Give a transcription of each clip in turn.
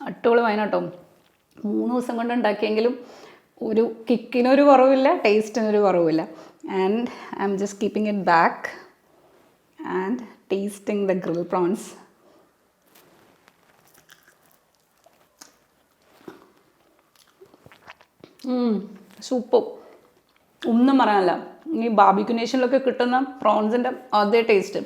അടിപൊളി വൈനാട്ടോ. 3 ദിവസം കൊണ്ട് ഉണ്ടാക്കിയെങ്കിലും ഒരു കിക്കിനൊരു കുറവില്ല, ടേസ്റ്റിനൊരു കുറവില്ല. And I am just keeping it back and tasting the grill prawns. Super, ഒന്നും പറയാനില്ല. ഈ ബാർബിക്യൂ നേഷനിലൊക്കെ കിട്ടുന്ന പ്രോൺസിൻ്റെ അതേ ടേസ്റ്റ്.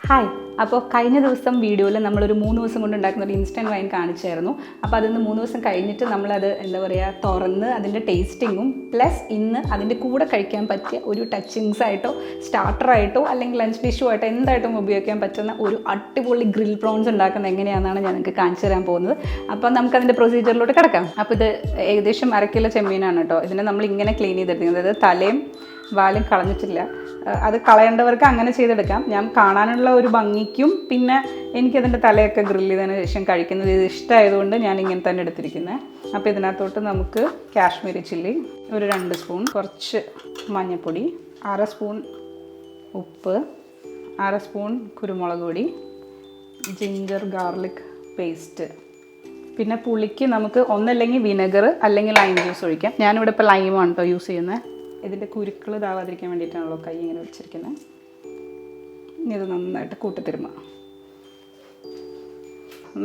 ഹായ്, അപ്പോൾ കഴിഞ്ഞ ദിവസം വീഡിയോയിൽ നമ്മളൊരു 3 ദിവസം കൊണ്ട് ഉണ്ടാക്കുന്ന ഒരു ഇൻസ്റ്റൻറ്റ് വൈൻ കാണിച്ചായിരുന്നു. അപ്പോൾ അതിന്ന് 3 ദിവസം കഴിഞ്ഞിട്ട് നമ്മളത് എന്താ പറയുക തുറന്ന് അതിൻ്റെ ടേസ്റ്റിങ്ങും പ്ലസ് ഇന്ന് അതിൻ്റെ കൂടെ കഴിക്കാൻ പറ്റിയ ഒരു ടച്ചിങ്സ് ആയിട്ടോ സ്റ്റാർട്ടറായിട്ടോ അല്ലെങ്കിൽ ലഞ്ച് ഡിഷോ ആയിട്ടോ എന്തായിട്ടും ഉപയോഗിക്കാൻ പറ്റുന്ന ഒരു അടിപൊളി ഗ്രിൽ പ്രോൺസ് ഉണ്ടാക്കുന്നത് എങ്ങനെയാണെന്നാണ് ഞാൻ നിങ്ങൾക്ക് കാണിച്ചു തരാൻ പോകുന്നത്. അപ്പോൾ നമുക്കതിൻ്റെ പ്രൊസീജിയറിലോട്ട് കിടക്കാം. അപ്പോൾ ഇത് ഏകദേശം 1/2 കിലോ ചെമ്മീനാണ് കേട്ടോ. ഇതിനെ നമ്മൾ ഇങ്ങനെ ക്ലീൻ ചെയ്തെടുക്കുന്നത്, അതായത് തലയും വാലും കളഞ്ഞിട്ടില്ല. അത് കളയേണ്ടവർക്ക് അങ്ങനെ ചെയ്തെടുക്കാം. ഞാൻ കാണാനുള്ള ഒരു ഭംഗിക്കും പിന്നെ എനിക്കതിൻ്റെ തലയൊക്കെ ഗ്രില്ല് ചെയ്തതിന് ശേഷം കഴിക്കുന്നത് ഇത് ഇഷ്ടമായതുകൊണ്ട് ഞാൻ ഇങ്ങനെ തന്നെ എടുത്തിരിക്കുന്നത്. അപ്പോൾ ഇതിനകത്തോട്ട് നമുക്ക് കാശ്മീരി ചില്ലി ഒരു 2 സ്പൂൺ, കുറച്ച് മഞ്ഞൾപ്പൊടി, 1/2 സ്പൂൺ ഉപ്പ്, 1/2 സ്പൂൺ കുരുമുളക് പൊടി, ജിഞ്ചർ ഗാർലിക് പേസ്റ്റ്, പിന്നെ പുളിക്ക് നമുക്ക് ഒന്നല്ലെങ്കിൽ വിനെഗർ അല്ലെങ്കിൽ ലൈം ജ്യൂസ് ഒഴിക്കാം. ഞാനിവിടെ ഇപ്പോൾ ലൈമാണ് കേട്ടോ യൂസ് ചെയ്യുന്നത്. ഇതിൻ്റെ കുരുക്കൾ ഇതാവാതിരിക്കാൻ വേണ്ടിയിട്ടാണല്ലോ കൈ ഇങ്ങനെ വെച്ചിരിക്കുന്നത്. ഇനി ഇത് നന്നായിട്ട് കൂട്ടിത്തിരുമ്പോൾ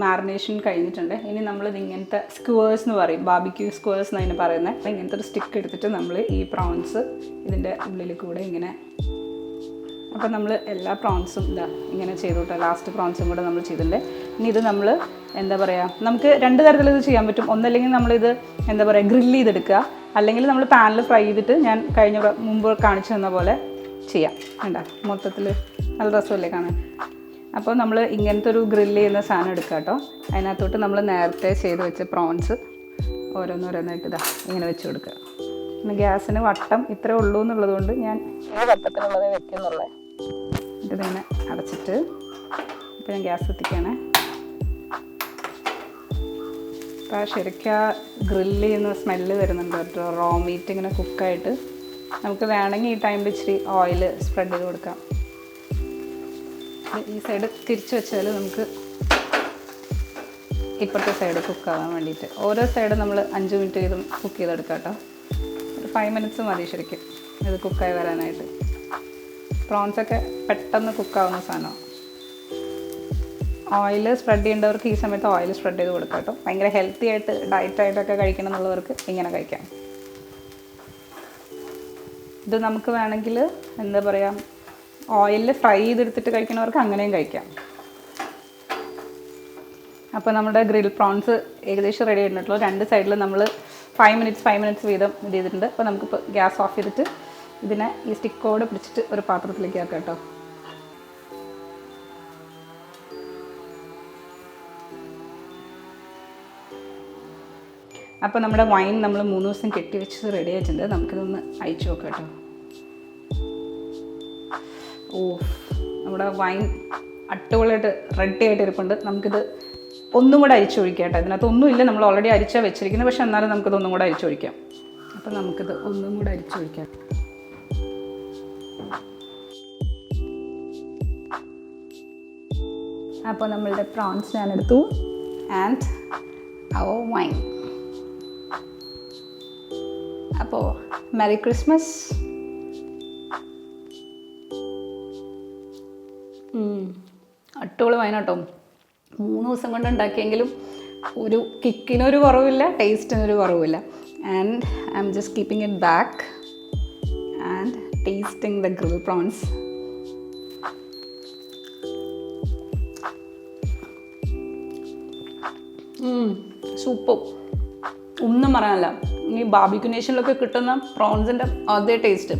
മാറിനേഷൻ കഴിഞ്ഞിട്ടുണ്ട്. ഇനി നമ്മളിത് ഇങ്ങനത്തെ സ്ക്വേഴ്സ് എന്ന് പറയും, ബാർബിക്യൂ സ്ക്വേഴ്സ് എന്നതിന് പറയുന്നത്. അപ്പോൾ ഇങ്ങനത്തെ ഒരു സ്റ്റിക്ക് എടുത്തിട്ട് നമ്മൾ ഈ പ്രോൺസ് ഇതിൻ്റെ ഉള്ളിൽ കൂടെ ഇങ്ങനെ, അപ്പോൾ നമ്മൾ എല്ലാ പ്രോൺസും ഇതാ ഇങ്ങനെ ചെയ്തോട്ടെ. ലാസ്റ്റ് പ്രോൺസും കൂടെ നമ്മൾ ചെയ്തിട്ടുണ്ട്. ഇനി ഇത് നമ്മൾ എന്താ പറയുക, നമുക്ക് 2 തരത്തിൽ ഇത് ചെയ്യാൻ പറ്റും. ഒന്നല്ലെങ്കിൽ നമ്മളിത് എന്താ പറയുക ഗ്രില്ല് ചെയ്തെടുക്കുക, അല്ലെങ്കിൽ നമ്മൾ പാനിൽ ഫ്രൈ ചെയ്തിട്ട് ഞാൻ മുമ്പ് കാണിച്ചു തന്ന പോലെ ചെയ്യാം. വേണ്ട മൊത്തത്തിൽ നല്ല രസമല്ലേ കാണാൻ. അപ്പോൾ നമ്മൾ ഇങ്ങനത്തെ ഒരു ഗ്രില്ല് ചെയ്യുന്ന സാധനം എടുക്കുക കേട്ടോ. അതിനകത്തോട്ട് നമ്മൾ നേരത്തെ ചെയ്ത് വെച്ച പ്രോൺസ് ഓരോന്നോരോന്നായിട്ട് ഇതാ ഇങ്ങനെ വെച്ച് കൊടുക്കുക. പിന്നെ ഗ്യാസിന് വട്ടം ഇത്രേ ഉള്ളൂ എന്നുള്ളത് കൊണ്ട് ഞാൻ ഈ വട്ടത്തിനുള്ളത് വെക്കുന്നുള്ളേ. ഇതിങ്ങനെ അടച്ചിട്ട് ഇപ്പോൾ ഞാൻ ഗ്യാസ് എത്തിക്കുകയാണ്. അപ്പോൾ ശരിക്കും ഗ്രില്ല് ചെയ്യുന്ന സ്മെല്ല് വരുന്നുണ്ട് കേട്ടോ. റോ മീറ്റ് ഇങ്ങനെ കുക്കായിട്ട്. നമുക്ക് വേണമെങ്കിൽ ഈ ടൈമിൽ ഇച്ചിരി ഓയിൽ സ്പ്രെഡ് ചെയ്ത് കൊടുക്കാം. ഈ സൈഡ് തിരിച്ച് വെച്ചാൽ നമുക്ക് ഇപ്പോഴത്തെ സൈഡ് കുക്കാവാൻ വേണ്ടിയിട്ട് ഓരോ സൈഡ് നമ്മൾ 5 മിനിറ്റ് വീതം കുക്ക് ചെയ്തെടുക്കാം കേട്ടോ. ഒരു 5 മിനിറ്റ്സ് മതി ശരിക്കും ഇത് കുക്കായി വരാനായിട്ട്. പ്രോൺസൊക്കെ പെട്ടെന്ന് കുക്കാവുന്ന സാധനമാണ്. ഓയിൽ സ്പ്രെഡ് ചെയ്യേണ്ടവർക്ക് ഈ സമയത്ത് ഓയിൽ സ്പ്രെഡ് ചെയ്ത് കൊടുക്കാം കേട്ടോ. ഭയങ്കര ഹെൽത്തി ആയിട്ട് ഡയറ്റായിട്ടൊക്കെ കഴിക്കണം എന്നുള്ളവർക്ക് ഇങ്ങനെ കഴിക്കാം. ഇത് നമുക്ക് വേണമെങ്കിൽ എന്താ പറയുക ഓയിലിൽ ഫ്രൈ ചെയ്തെടുത്തിട്ട് കഴിക്കുന്നവർക്ക് അങ്ങനെയും കഴിക്കാം. അപ്പോൾ നമ്മുടെ ഗ്രിൽ പ്രോൺസ് ഏകദേശം റെഡി ആയിട്ടുണ്ടല്ലോ. 2 സൈഡിൽ നമ്മൾ 5 മിനിറ്റ്സ് വീതം ഇത് ചെയ്തിട്ടുണ്ട്. അപ്പോൾ നമുക്കിപ്പോൾ ഗ്യാസ് ഓഫ് ചെയ്തിട്ട് ഇതിനെ ഈ സ്റ്റിക്കോട് പിടിച്ചിട്ട് ഒരു പാത്രത്തിലേക്ക് ആക്കാം കേട്ടോ. അപ്പോൾ നമ്മുടെ വൈൻ നമ്മൾ 3 ദിവസം കെട്ടി വെച്ചത് റെഡി ആയിട്ടുണ്ട്. നമുക്കിതൊന്ന് അയച്ചു നോക്കാം കേട്ടോ. ഓ, നമ്മുടെ വൈൻ അടിപൊളിയായിട്ട് റെഡി ആയിട്ട് ഇരിപ്പുണ്ട്. നമുക്കിത് ഒന്നും കൂടെ അരിച്ചൊഴിക്കാം കേട്ടോ. ഇതിനകത്ത് ഒന്നുമില്ല, നമ്മൾ ഓൾറെഡി അരിച്ചാണ് വെച്ചിരിക്കുന്നത്. പക്ഷെ എന്നാലും നമുക്കിത് ഒന്നും കൂടെ അരിച്ചൊഴിക്കാം. അപ്പോൾ നമുക്കിത് ഒന്നും കൂടെ അരിച്ചൊഴിക്കാം. അപ്പോൾ നമ്മളുടെ പ്രോൺസ് ഞാനെടുത്തു ആൻഡ് അവർ വൈൻ. അപ്പോൾ മെറി ക്രിസ്മസ്. അടിപൊളി വൈനാട്ടോ. 3 ദിവസം കൊണ്ട് ഉണ്ടാക്കിയെങ്കിലും ഒരു കിക്കിനൊരു കുറവില്ല, ടേസ്റ്റിനൊരു കുറവില്ല. And I am just keeping it back and tasting the grill prawns. Super, ഒന്നും പറയാനില്ല. ഈ ബാർബിക്യൂ നേഷനിലൊക്കെ കിട്ടുന്ന പ്രോൺസിൻ്റെ അതേ ടേസ്റ്റ്.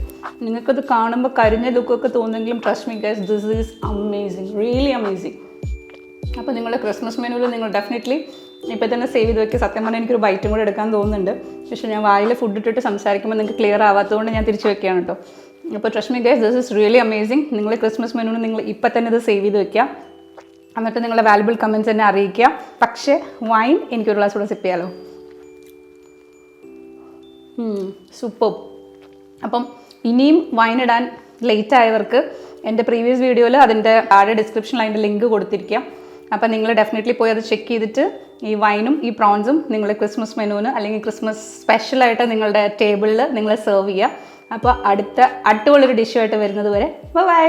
നിങ്ങൾക്കത് കാണുമ്പോൾ കരിഞ്ഞ ലുക്കൊക്കെ തോന്നുമെങ്കിലും trust me guys, this is amazing, really amazing. അപ്പോൾ നിങ്ങളുടെ ക്രിസ്മസ് മെനുവിൽ നിങ്ങൾ ഡെഫിനറ്റ്ലി ഇപ്പോൾ തന്നെ സേവ് ചെയ്ത് വയ്ക്കുക. സത്യം പറഞ്ഞാൽ എനിക്കൊരു ബൈറ്റും കൂടെ എടുക്കാൻ തോന്നുന്നുണ്ട്. പക്ഷേ ഞാൻ വായിൽ ഫുഡ് ഇട്ടിട്ട് സംസാരിക്കുമ്പോൾ നിങ്ങൾക്ക് ക്ലിയർ ആവാത്തതുകൊണ്ട് ഞാൻ തിരിച്ച് വെക്കുകയാണ് കേട്ടോ. അപ്പോൾ trust me guys, this is really amazing. നിങ്ങൾ ക്രിസ്മസ് മെനുവിന് നിങ്ങൾ ഇപ്പം തന്നെ ഇത് സേവ് ചെയ്ത് വയ്ക്കുക. എന്നിട്ട് നിങ്ങളുടെ വാല്യുബിൾ കമൻറ്റ്സ് എന്നെ അറിയിക്കുക. പക്ഷേ വൈൻ എനിക്കൊരു ഗ്ലാസ് കൂടെ സിപ്പ് ചെയ്യാമല്ലോ. സൂപ്പർ. അപ്പം ഇനിയും വൈൻ ഇടാൻ ലേറ്റ് ആയവർക്ക് എൻ്റെ പ്രീവിയസ് വീഡിയോയിൽ അതിൻ്റെ താഴെ ഡിസ്ക്രിപ്ഷനിൽ അതിൻ്റെ ലിങ്ക് കൊടുത്തിരിക്കാം. അപ്പോൾ നിങ്ങൾ ഡെഫിനറ്റ്ലി പോയി അത് ചെക്ക് ചെയ്തിട്ട് ഈ വൈനും ഈ പ്രോൺസും നിങ്ങൾ ക്രിസ്മസ് മെനുവിന് അല്ലെങ്കിൽ ക്രിസ്മസ് സ്പെഷ്യലായിട്ട് നിങ്ങളുടെ ടേബിളിൽ നിങ്ങൾ സെർവ് ചെയ്യുക. അപ്പോൾ അടുത്ത അടിപൊളിയൊരു ഡിഷുമായിട്ട് വരുന്നത് വരെ ബൈ.